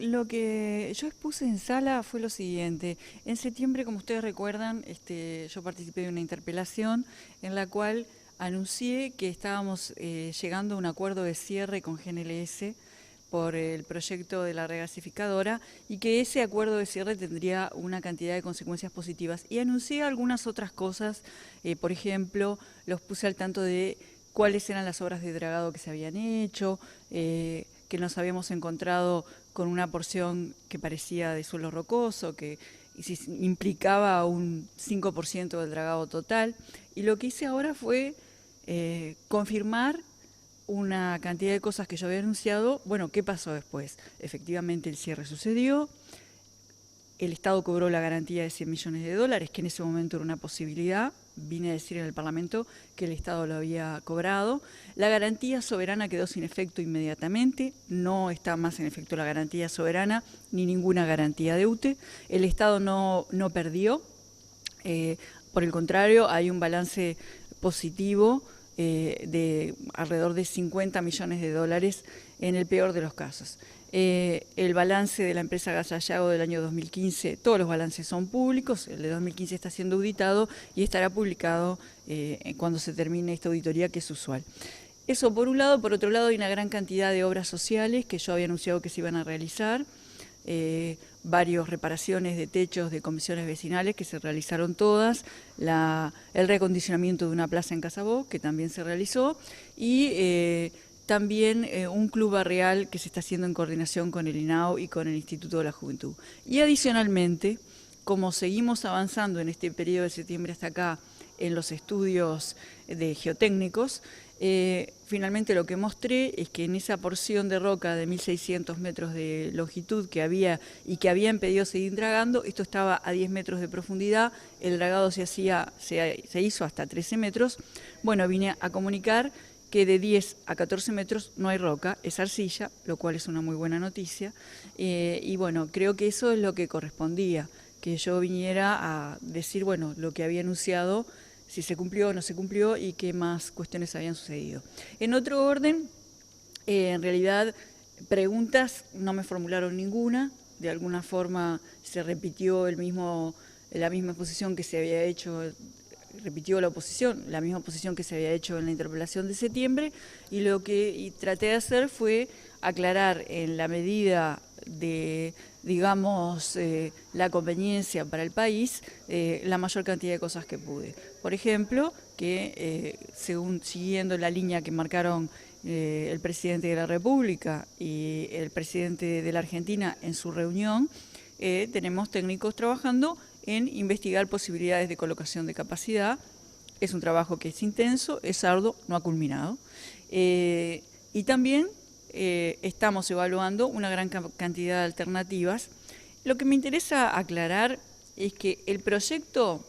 Lo que yo expuse en sala fue lo siguiente. En septiembre, como ustedes recuerdan, yo participé de una interpelación en la cual anuncié que estábamos llegando a un acuerdo de cierre con GNLS por el proyecto de la regasificadora y que ese acuerdo de cierre tendría una cantidad de consecuencias positivas. Y anuncié algunas otras cosas, por ejemplo, los puse al tanto de cuáles eran las obras de dragado que se habían hecho, que nos habíamos encontrado con una porción que parecía de suelo rocoso, que implicaba un 5% del dragado total. Y lo que hice ahora fue confirmar una cantidad de cosas que yo había anunciado. Bueno, ¿qué pasó después? Efectivamente el cierre sucedió, el Estado cobró la garantía de 100 millones de dólares, que en ese momento era una posibilidad. Vine a decir en el Parlamento que el Estado lo había cobrado. La garantía soberana quedó sin efecto inmediatamente. No está más en efecto la garantía soberana ni ninguna garantía de UTE. El Estado no perdió. Por el contrario, hay un balance positivo de alrededor de 50 millones de dólares en el peor de los casos. El balance de la empresa Gasallago del año 2015, todos los balances son públicos, el de 2015 está siendo auditado y estará publicado cuando se termine esta auditoría, que es usual. Eso por un lado. Por otro lado, hay una gran cantidad de obras sociales que yo había anunciado que se iban a realizar. Varias reparaciones de techos de comisiones vecinales que se realizaron todas, el reacondicionamiento de una plaza en Casabó, que también se realizó, y también un club barrial que se está haciendo en coordinación con el INAO y con el Instituto de la Juventud. Y adicionalmente, como seguimos avanzando en este periodo de septiembre hasta acá en los estudios de geotécnicos, finalmente lo que mostré es que en esa porción de roca de 1.600 metros de longitud que había y que había impedido seguir dragando, esto estaba a 10 metros de profundidad, el dragado se hizo hasta 13 metros. Bueno, vine a comunicar que de 10 a 14 metros no hay roca, es arcilla, lo cual es una muy buena noticia. Y bueno, creo que eso es lo que correspondía, que yo viniera a decir, bueno, lo que había anunciado, si se cumplió o no se cumplió y qué más cuestiones habían sucedido. En otro orden, en realidad, preguntas no me formularon ninguna, de alguna forma se repitió la misma posición que se había hecho, repitió la oposición, la misma posición que se había hecho en la interpelación de septiembre, y lo que traté de hacer fue aclarar en la medida de, digamos, la conveniencia para el país, la mayor cantidad de cosas que pude. Por ejemplo, que siguiendo la línea que marcaron el presidente de la República y el presidente de la Argentina en su reunión, tenemos técnicos trabajando en investigar posibilidades de colocación de capacidad. Es un trabajo que es intenso, es arduo, no ha culminado. Y también estamos evaluando una gran cantidad de alternativas. Lo que me interesa aclarar es que el proyecto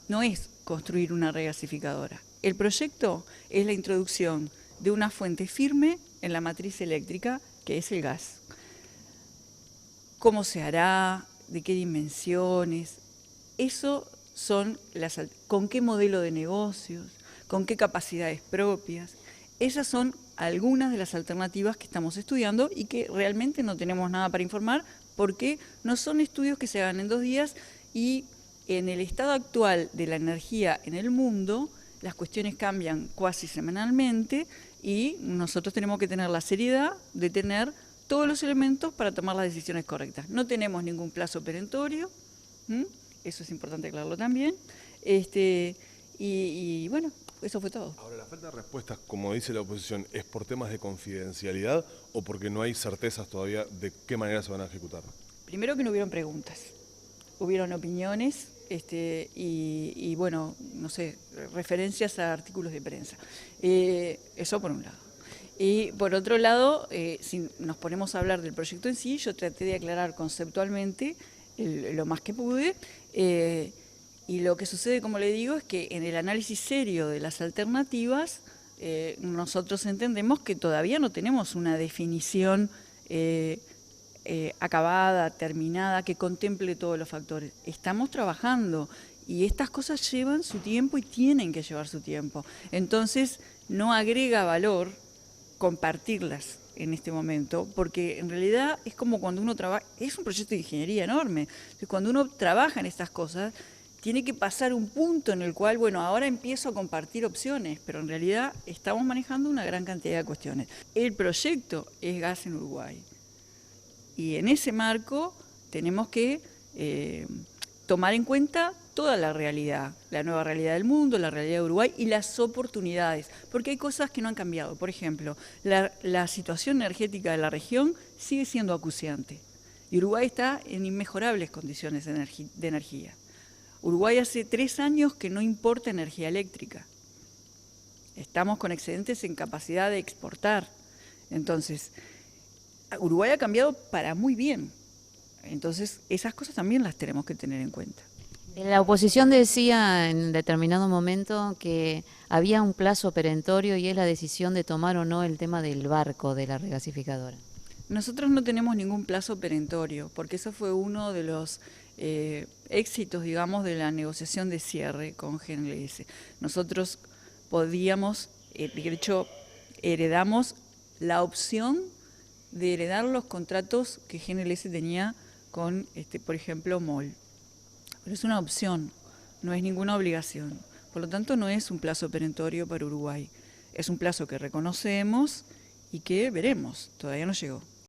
no es construir una regasificadora. El proyecto es la introducción de una fuente firme en la matriz eléctrica, que es el gas. ¿Cómo se hará? ¿De qué dimensiones? Eso son con qué modelo de negocios, con qué capacidades propias. Esas son algunas de las alternativas que estamos estudiando y que realmente no tenemos nada para informar porque no son estudios que se hagan en 2 días, y en el estado actual de la energía en el mundo, las cuestiones cambian casi semanalmente y nosotros tenemos que tener la seriedad de tener todos los elementos para tomar las decisiones correctas. No tenemos ningún plazo perentorio, eso es importante aclararlo también, y bueno, eso fue todo. Ahora, la falta de respuestas, como dice la oposición, ¿es por temas de confidencialidad o porque no hay certezas todavía de qué manera se van a ejecutar? Primero, que no hubieron preguntas, hubieron opiniones y bueno, no sé, referencias a artículos de prensa. Eso por un lado. Y por otro lado, si nos ponemos a hablar del proyecto en sí, yo traté de aclarar conceptualmente lo más que pude, y lo que sucede, como le digo, es que en el análisis serio de las alternativas, nosotros entendemos que todavía no tenemos una definición acabada, terminada, que contemple todos los factores. Estamos trabajando y estas cosas llevan su tiempo y tienen que llevar su tiempo. Entonces, no agrega valor compartirlas en este momento, porque en realidad es como cuando uno trabaja, es un proyecto de ingeniería enorme, entonces cuando uno trabaja en estas cosas, tiene que pasar un punto en el cual, bueno, ahora empiezo a compartir opciones, pero en realidad estamos manejando una gran cantidad de cuestiones. El proyecto es gas en Uruguay, y en ese marco tenemos que tomar en cuenta toda la realidad, la nueva realidad del mundo, la realidad de Uruguay y las oportunidades, porque hay cosas que no han cambiado. Por ejemplo, la situación energética de la región sigue siendo acuciante y Uruguay está en inmejorables condiciones de energía. Uruguay hace 3 años que no importa energía eléctrica. Estamos con excedentes en capacidad de exportar. Entonces, Uruguay ha cambiado para muy bien. Entonces, esas cosas también las tenemos que tener en cuenta. La oposición decía en determinado momento que había un plazo perentorio y es la decisión de tomar o no el tema del barco de la regasificadora. Nosotros no tenemos ningún plazo perentorio, porque eso fue uno de los éxitos, digamos, de la negociación de cierre con GNLS. Nosotros podíamos, de hecho, heredamos la opción de heredar los contratos que GNLS tenía con, por ejemplo, MOL. Pero es una opción, no es ninguna obligación. Por lo tanto, no es un plazo perentorio para Uruguay. Es un plazo que reconocemos y que veremos, todavía no llegó.